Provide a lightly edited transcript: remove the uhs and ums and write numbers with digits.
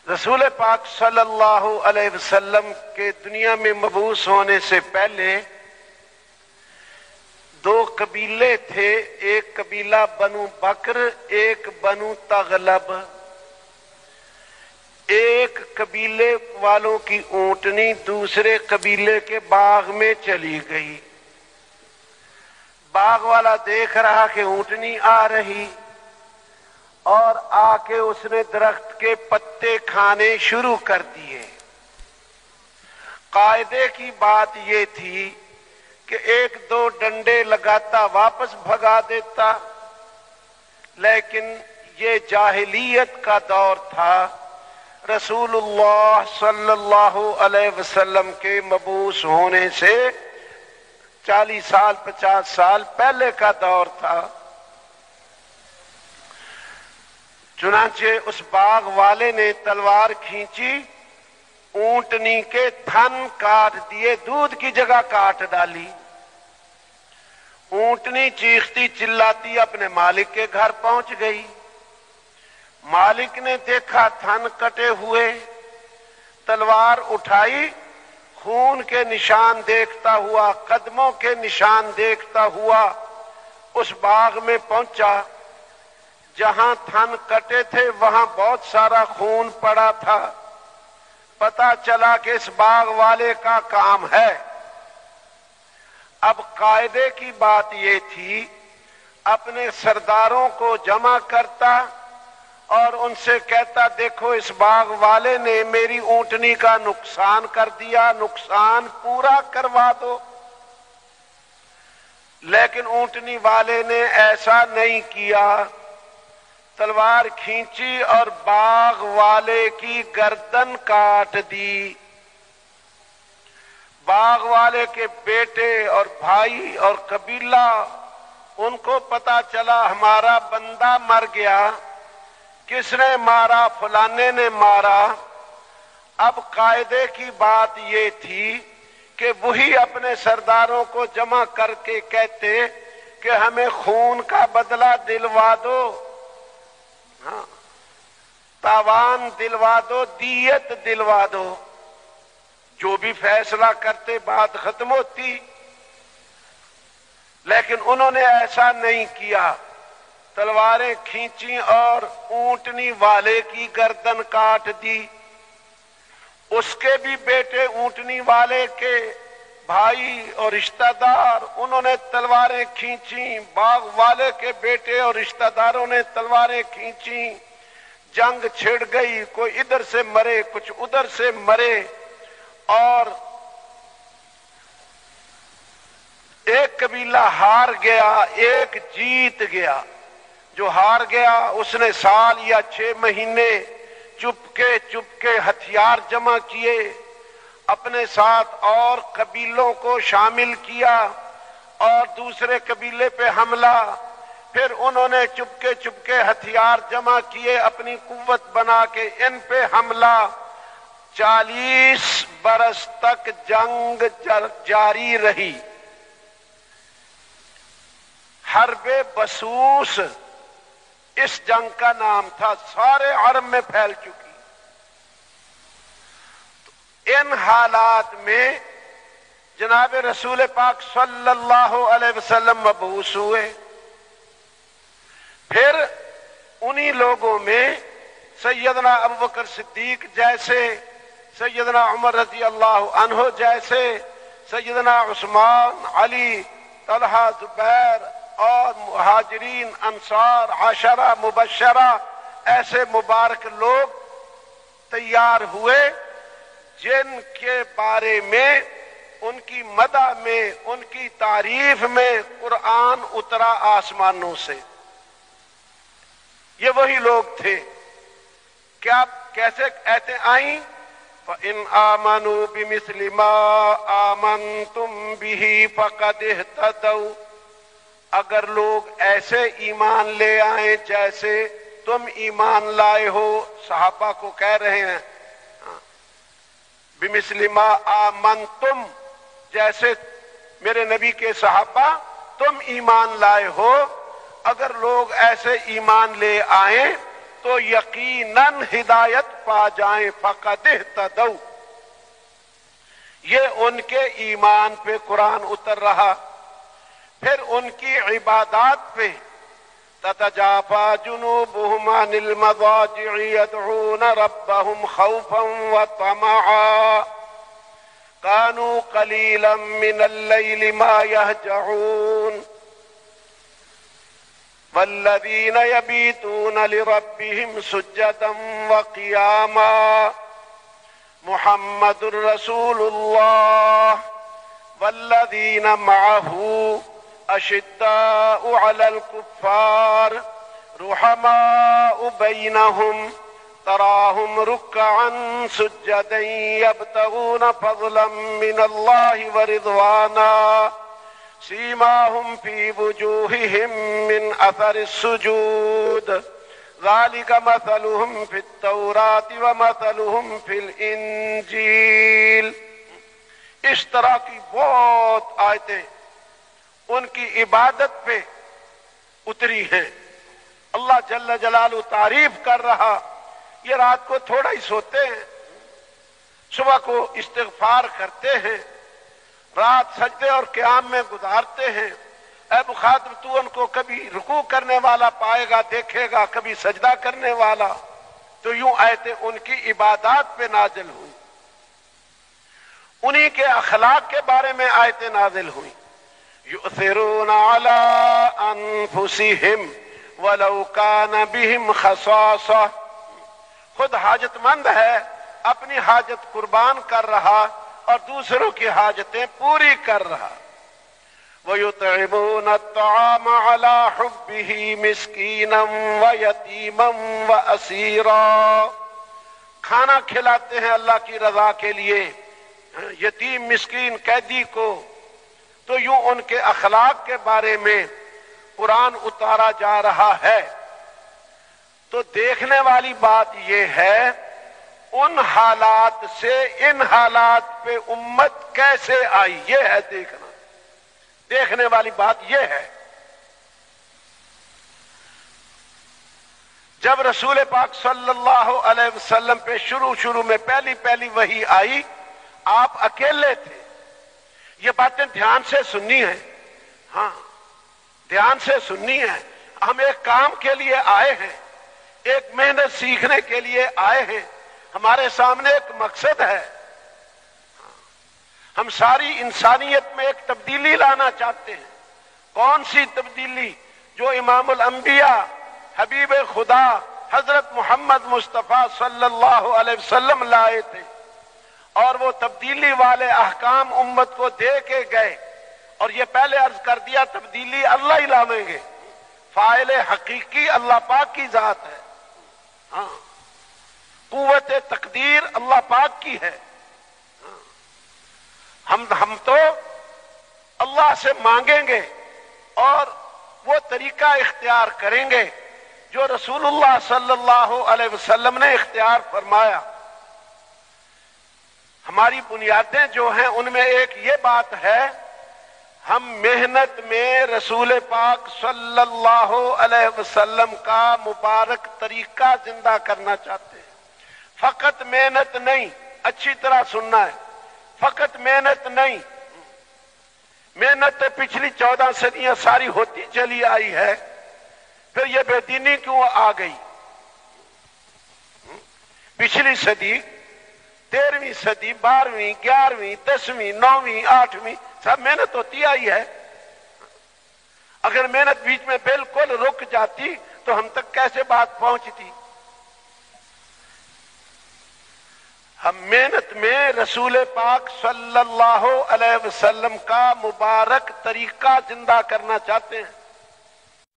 رسول پاک صلی اللہ علیہ وسلم کے دنیا میں مبعوث ہونے سے پہلے دو قبیلے تھے، ایک قبیلہ بنو بکر، ایک بنو تغلب۔ ایک قبیلے والوں کی اونٹنی دوسرے قبیلے کے باغ میں چلی گئی۔ باغ والا دیکھ رہا کہ اونٹنی آ رہی، اور آ کے اس نے درخت کے پتے کھانے شروع کر دیے۔ قاعدے کی بات یہ تھی کہ ایک دو ڈنڈے لگاتا واپس بھگا دیتا، لیکن یہ جاہلیت کا دور تھا۔ رسول اللہ صلی اللہ علیہ وسلم کے مبعوث ہونے سے 40 سال 50 سال پہلے کا دور تھا۔ چنانچہ اس باغ والے نے تلوار کھینچی، اونٹنی کے تھن کاٹ دیے، دودھ کی جگہ کاٹ ڈالی۔ اونٹنی چیختی چلاتی اپنے مالک کے گھر پہنچ گئی۔ مالک نے دیکھا تھن کٹے ہوئے، تلوار اٹھائی، خون کے نشان دیکھتا ہوا، قدموں کے نشان دیکھتا ہوا اس باغ میں پہنچا۔ جہاں تھن کٹے تھے وہاں بہت سارا خون پڑا تھا۔ پتا چلا کہ اس باغ والے کا کام ہے۔ اب قاعدے کی بات یہ تھی، اپنے سرداروں کو جمع کرتا اور ان سے کہتا، دیکھو اس باغ والے نے میری اونٹنی کا نقصان کر دیا، نقصان پورا کروا دو۔ لیکن اونٹنی والے نے ایسا نہیں کیا، تلوار کھینچی اور باغ والے کی گردن کاٹ دی۔ باغ والے کے بیٹے اور بھائی اور قبیلہ، ان کو پتا چلا ہمارا بندہ مر گیا۔ کس نے مارا؟ فلانے نے مارا۔ اب قاعدے کی بات یہ تھی کہ وہی اپنے سرداروں کو جمع کر کے کہتے کہ ہمیں خون کا بدلہ دلوا دو، تاوان دلوا دو، دیت دلوا دو۔ جو بھی فیصلہ کرتے بات ختم ہوتی، لیکن انہوں نے ایسا نہیں کیا۔ تلواریں کھینچی اور اونٹنی والے کی گردن کاٹ دی۔ اس کے بھی بیٹے، اونٹنی والے کے بھائی اور رشتہ دار، انہوں نے تلواریں کھینچی۔ باغ والے کے بیٹے اور رشتہ داروں نے تلواریں کھینچی۔ جنگ چھڑ گئی، کوئی ادھر سے مرے، کچھ ادھر سے مرے، اور ایک قبیلہ ہار گیا، ایک جیت گیا۔ جو ہار گیا اس نے سال یا 6 مہینے چپ کے ہتھیار جمع کیے، اپنے ساتھ اور قبیلوں کو شامل کیا اور دوسرے قبیلے پہ حملہ۔ پھر انہوں نے چپ کے ہتھیار جمع کیے، اپنی قوت بنا کے ان پہ حملہ۔ 40 برس تک جنگ جاری رہی۔ حرب بسوس اس جنگ کا نام تھا، سارے عرب میں پھیل چکی۔ ان حالات میں جناب رسول پاک صلی اللہ علیہ وسلم مبعوث ہوئے۔ پھر انہی لوگوں میں سیدنا ابوبکر صدیق جیسے، سیدنا عمر رضی اللہ عنہ جیسے، سیدنا عثمان، علی، طلحہ، زبیر اور مہاجرین، انصار، عشرہ مبشرہ، ایسے مبارک لوگ تیار ہوئے جن کے بارے میں، ان کی مدح میں، ان کی تعریف میں قرآن اترا آسمانوں سے۔ یہ وہی لوگ تھے۔ کیا کیسے ایتے آئیں؟ فَإِنْ آمَنُوا بِمِثْلِ مَا آمَنْتُمْ بِهِ فَقَدْ اهْتَدَوْا۔ اگر لوگ ایسے ایمان لے آئیں جیسے تم ایمان لائے ہو، صحابہ کو کہہ رہے ہیں بِمِثْلِ مَا آمَنْتُمْ، جیسے میرے نبی کے صحابہ تم ایمان لائے ہو، اگر لوگ ایسے ایمان لے آئیں تو یقیناً ہدایت پا جائیں، فقد اہتدوا، یہ ان کے ایمان پہ قرآن اتر رہا۔ پھر ان کی عبادات پہ، تتجافى جنوبهم عن المضاجع يدعون ربهم خوفا وطمعا كانوا قليلا من الليل ما يهجعون والذين يبيتون لربهم سجدا وقياما محمد رسول الله والذين معه أشداء على الكفار رحماء بينهم تراهم ركعا سجدا يبتغون فضلا من الله ورضوانا سيماهم في وجوههم من أثر السجود ذلك مثلهم في التوراة ومثلهم في الإنجيل۔ اس طرح کی بہت آیتیں ان کی عبادت پہ اتری ہیں۔ اللہ جل جلالہ تعریف کر رہا، یہ رات کو تھوڑا ہی سوتے ہیں، صبح کو استغفار کرتے ہیں، رات سجدے اور قیام میں گزارتے ہیں۔ اے مخاطب، تو ان کو کبھی رکوع کرنے والا پائے گا، دیکھے گا، کبھی سجدہ کرنے والا۔ تو یوں آیتیں ان کی عبادات پہ نازل ہوئی، انہی کے اخلاق کے بارے میں آیتیں نازل ہوئی۔ یؤثرون علی انفسہم ولو کان بہم خصاصہ، خود حاجت مند ہے، اپنی حاجت قربان کر رہا اور دوسروں کی حاجتیں پوری کر رہا۔ وَيُطْعِمُونَ الطَّعَامَ عَلَى حُبِّهِ مِسْكِينًا وَيَتِيمًا وَأَسِيرًا، کھانا کھلاتے ہیں اللہ کی رضا کے لیے یتیم، مسکین، قیدی کو۔ تو یوں ان کے اخلاق کے بارے میں قرآن اتارا جا رہا ہے۔ تو دیکھنے والی بات یہ ہے، ان حالات سے ان حالات پہ امت کیسے آئی، یہ ہے دیکھنا۔ دیکھنے والی بات یہ ہے، جب رسول پاک صلی اللہ علیہ وسلم پہ شروع میں پہلی وحی آئی، آپ اکیلے تھے۔ یہ باتیں دھیان سے سننی ہیں، ہاں دھیان سے سننی ہے۔ ہم ایک کام کے لیے آئے ہیں، ایک محنت سیکھنے کے لیے آئے ہیں، ہمارے سامنے ایک مقصد ہے۔ ہم ساری انسانیت میں ایک تبدیلی لانا چاہتے ہیں۔ کون سی تبدیلی؟ جو امام الانبیاء، حبیب خدا حضرت محمد مصطفیٰ صلی اللہ علیہ وسلم لائے تھے، اور وہ تبدیلی والے احکام امت کو دے کے گئے۔ اور یہ پہلے عرض کر دیا، تبدیلی اللہ ہی لاویں گے، فاعل حقیقی اللہ پاک کی ذات ہے، ہاں قوت تقدیر اللہ پاک کی ہے۔ ہم تو اللہ سے مانگیں گے اور وہ طریقہ اختیار کریں گے جو رسول اللہ صلی اللہ علیہ وسلم نے اختیار فرمایا۔ ہماری بنیادیں جو ہیں ان میں ایک یہ بات ہے، ہم محنت میں رسول پاک صلی اللہ علیہ وسلم کا مبارک طریقہ زندہ کرنا چاہتے ہیں۔ فقط محنت نہیں، اچھی طرح سننا ہے، فقط محنت نہیں، محنت پچھلی 14 صدیاں ساری ہوتی چلی آئی ہے، پھر یہ بے دینی کیوں آ گئی؟ پچھلی صدی 13ویں صدی، 12ویں، 11ویں، 10ویں، 9ویں، 8ویں سب محنت ہوتی آئی ہے۔ اگر محنت بیچ میں بالکل رک جاتی تو ہم تک کیسے بات پہنچتی؟ ہم محنت میں رسول پاک صلی اللہ علیہ وسلم کا مبارک طریقہ زندہ کرنا چاہتے ہیں۔